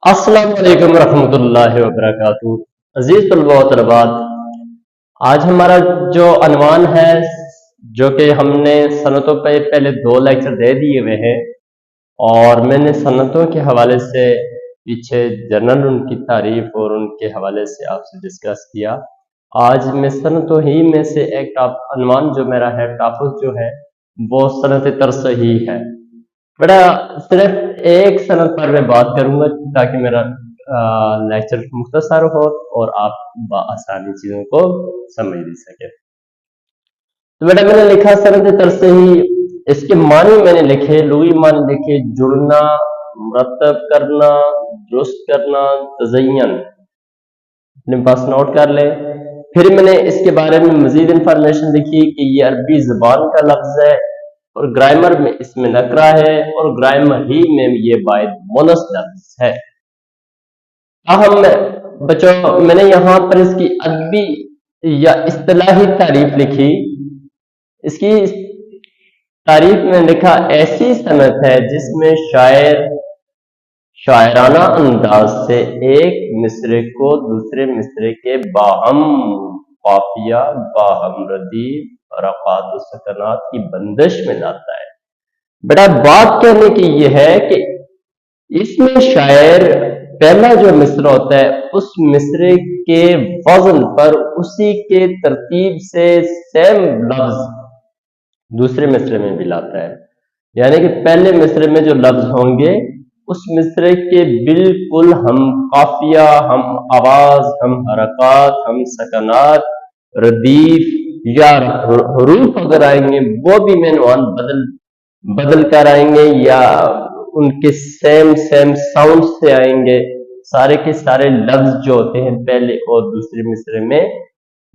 अस्सलाम वालेकुम रहमतुल्लाहि व बरकातहू। अजीज तलबा व तलबात, आज हमारा जो अनवान है, जो कि हमने सनतों पे पहले दो लेक्चर दे दिए हुए हैं और मैंने सनतों के हवाले से पीछे जनरल उनकी तारीफ और उनके हवाले से आपसे डिस्कस किया। आज मैं सनतों ही में से एक अनवान जो मेरा है, टॉपिक जो है वो सनत तरस ही है। बेटा सिर्फ एक सनद पर मैं बात करूंगा ताकि मेरा लेक्चर मुख्तसर हो और आप आसानी चीजों को समझ भी सके। तो बेटा मैंने लिखा सनद तरस ही, इसके मानी मैंने लिखे, लुगी मानी लिखे, जुड़ना, मुरतब करना, दुरुस्त करना, तज़य्यन। अपने पास नोट कर ले। फिर मैंने इसके बारे में मजीद इंफॉर्मेशन लिखी कि ये अरबी जुबान का लफ्ज है और ग्रामर में इसमें नकरा है और ग्रामर ही में ये बायद मोनस लफ्ज है। अहम बच्चों, मैंने यहाँ पर इसकी अदबी या इस्तिलाही तारीफ लिखी। इसकी तारीफ में लिखा ऐसी सनत है जिसमें शायर शायराना अंदाज से एक मिसरे को दूसरे मिसरे के बाहम काफिया, बाहम रदीफ, रकात और सकनात की बंदिश में लाता है। बेटा बात कहने की यह है कि इसमें शायर पहला जो मिसरा होता है उस मिसरे के वजन पर उसी के तरतीब से सेम लफ्ज दूसरे मिसरे में भी लाता है। यानी कि पहले मिसरे में जो लफ्ज होंगे उस मिसरे के बिल्कुल हम काफिया, हम आवाज, हम हरकत, हम सकनात, रदीफ या हरूफ अगर आएंगे वो भी मेनवान बदल कर आएंगे या उनके सेम साउंड से आएंगे। सारे के सारे लफ्ज जो होते हैं पहले और दूसरे मिसरे में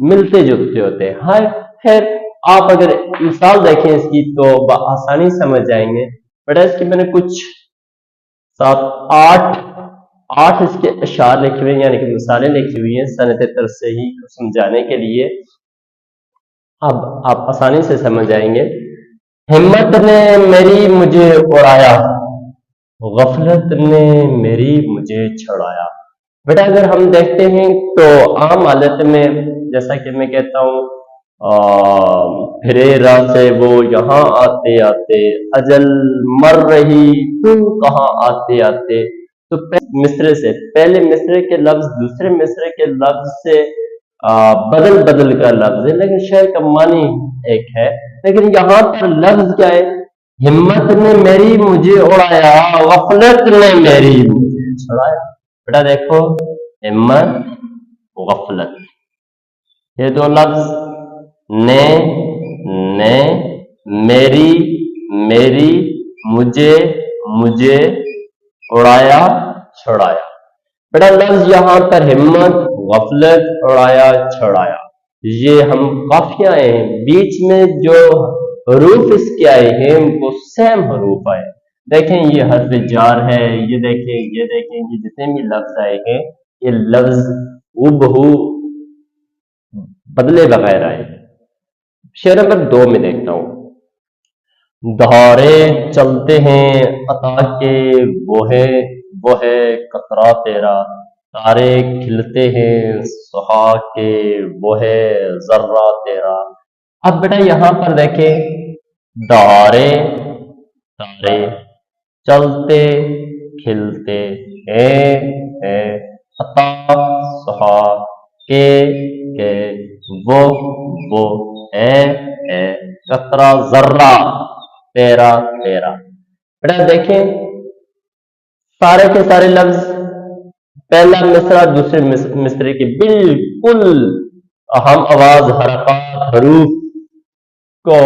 मिलते जुलते होते हैं। हाँ, खैर आप अगर मिसाल देखें इसकी तो आसानी समझ जाएंगे। बेटा इसकी मैंने कुछ 7-8 इसके अशार लिखे हुए हैं, यानी कि मिसालें लिखी हुई हैं सनत तरस ही को समझाने के लिए। अब आप आसानी से समझ जाएंगे। हिम्मत ने मेरी मुझे उड़ाया, गफलत ने मेरी मुझे छुड़ाया। बेटा अगर हम देखते हैं तो आम हालत में जैसा कि मैं कहता हूँ फिरे राह से वो यहाँ आते आते, अजल मर रही तू कहाँ आते आते। तो मिसरे से पहले मिसरे के लफ्ज दूसरे मिसरे के लफ्ज से बदल बदल का लफ्ज है, लेकिन शेर का मानी एक है। लेकिन यहाँ पर लफ्ज क्या है? हिम्मत ने मेरी मुझे उड़ाया, गफलत ने मेरी मुझे छुड़ाया। बेटा देखो, हिम्मत, गफलत, ये दो लफ्ज, ने मेरी मेरी, मुझे मुझे, उड़ाया छुड़ाया। बेटा लफ्ज यहाँ पर हिम्मत, गफलत, उड़ाया छुड़ाया, ये हम काफिया हैं। बीच में जो हरूफ इसके आए हैं वो सेम हरूफ आए। देखें ये हर्फ जार है, ये देखें ये जितने भी लफ्ज आए हैं ये लफ्ज उबहू बदले बगैर आए हैं। शेर नंबर 2 में देखता हूं। दहाड़े चलते हैं अता के वो है कतरा तेरा, तारे खिलते हैं सुहा के वो है जर्रा तेरा। अब बेटा यहां पर देखें, दहाड़े, तारे, चलते, खिलते हैं, अता, सुहा, के वो है, कतरा जर्रा, तेरा तेरा। बेटा देखें सारे के सारे लफ्ज पहला मिसरा दूसरे मिसरे की बिल्कुल अहम आवाज, हरकत, हरूफ को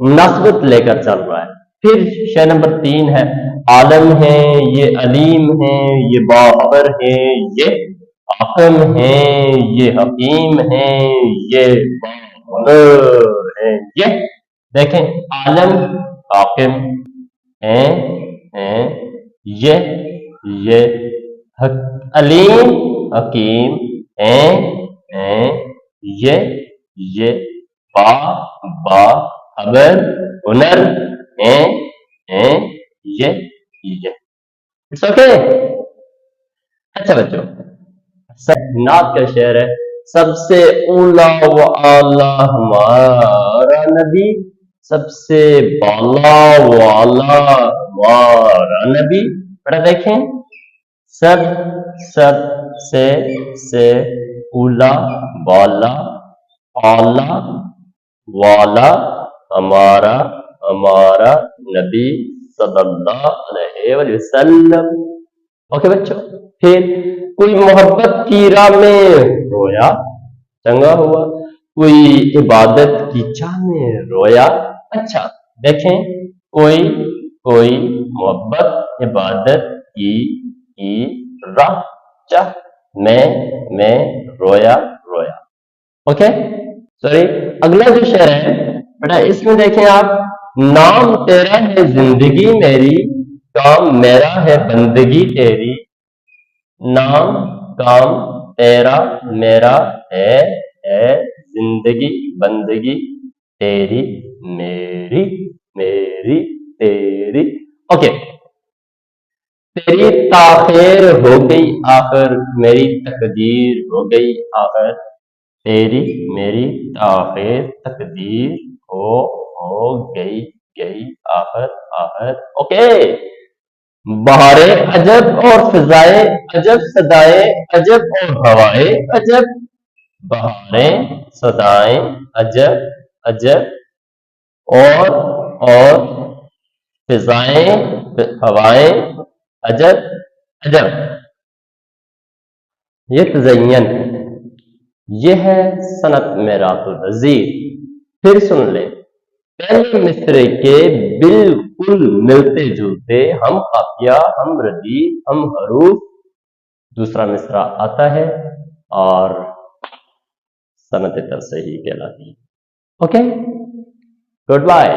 मुनासिबत लेकर चल रहा है। फिर शेर नंबर 3 है, आलम है ये अलीम है ये बाखबर है ये आकम है ये हकीम है ये है ये। देखें आलम, हाकिम है ये अलीम, हकीम है ये बा खबर, हुनर है ये। It's okay. اچھا بچوں، نعت کا شعر ہے، سب سے اولا و اعلی ہمارا نبی، سب سے بالا و اعلی ہمارا نبی. بڑا دیکھیں، سب سب سے اولا بالا اعلی والا ہمارا ہمارا نبی صلی اللہ علیہ وسلم. اوکے بچوں، پھر کوئی محبت کی راہ میں رویا چنگا ہوا، کوئی عبادت کی چاہ میں رویا. اچھا دیکھیں، کوئی محبت عبادت کی راہ چاہ میں رویا. اوکے سوری، اگلا جو شعر ہے بیٹا، اس میں دیکھیں آپ، نام تیرا ہے زندگی میری، کام میرا ہے بندگی تیری. نام کام تیرا میرا ہے زندگی بندگی تیری میری تیری. اوکے، تیری تاخیر ہو گئی آخر، میری تقدیر ہو گئی آخر. تیری میری تاخیر تقدیر ہو گئی آخر. اوکے، بہارے عجب اور فضائے عجب، صدائے عجب اور ہوائے عجب. بہاریں صدائیں عجب اور فضائیں ہوائیں عجب. یہ تزین ہے، یہ ہے صنعت میرات الوزیر. پھر سن لیں، پہلے مصرے کے بالکل ملتے جلتے، ہم قافیہ ہم ردیف ہم حروف. دوسرا مصرع آتا ہے اور صنعت ترصیحی کہلاتی ہے. Okay, good bye.